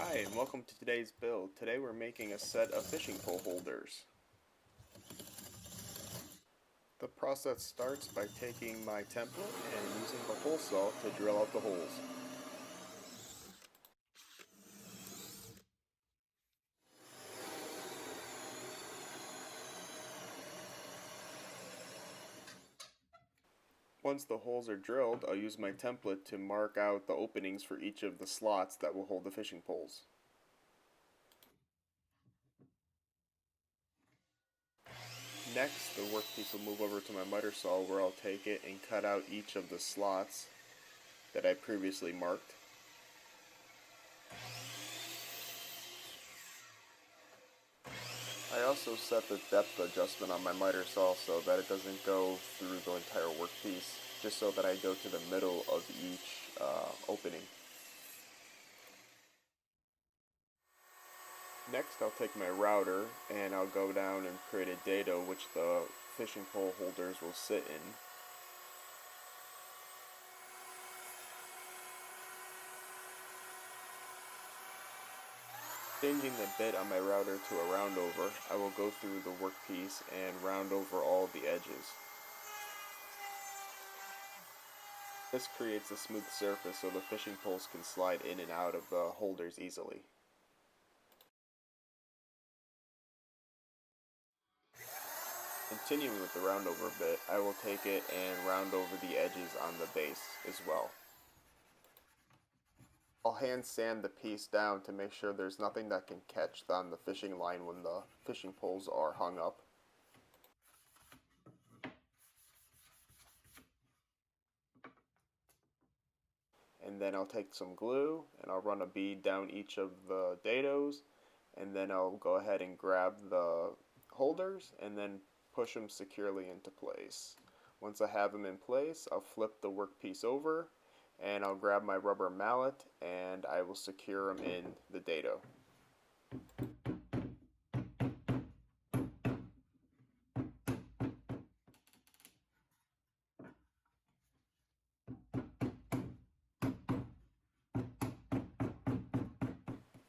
Hi and welcome to today's build. Today we're making a set of fishing pole holders. The process starts by taking my template and using the hole saw to drill out the holes. Once the holes are drilled, I'll use my template to mark out the openings for each of the slots that will hold the fishing poles. Next, the workpiece will move over to my miter saw where I'll take it and cut out each of the slots that I previously marked. I also set the depth adjustment on my miter saw so that it doesn't go through the entire workpiece, just so that I go to the middle of each opening. Next, I'll take my router and I'll go down and create a dado which the fishing pole holders will sit in. Changing the bit on my router to a round over, I will go through the workpiece and round over all the edges. This creates a smooth surface so the fishing poles can slide in and out of the holders easily. Continuing with the round over bit, I will take it and round over the edges on the base as well. I'll hand sand the piece down to make sure there's nothing that can catch on the fishing line when the fishing poles are hung up. And then I'll take some glue and I'll run a bead down each of the dados, and then I'll go ahead and grab the holders and then push them securely into place. Once I have them in place, I'll flip the workpiece over and I'll grab my rubber mallet and I will secure them in the dado.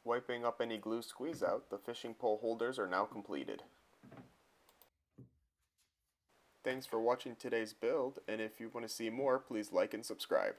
Wiping up any glue squeeze out, the fishing pole holders are now completed. Thanks for watching today's build, and if you want to see more, please like and subscribe.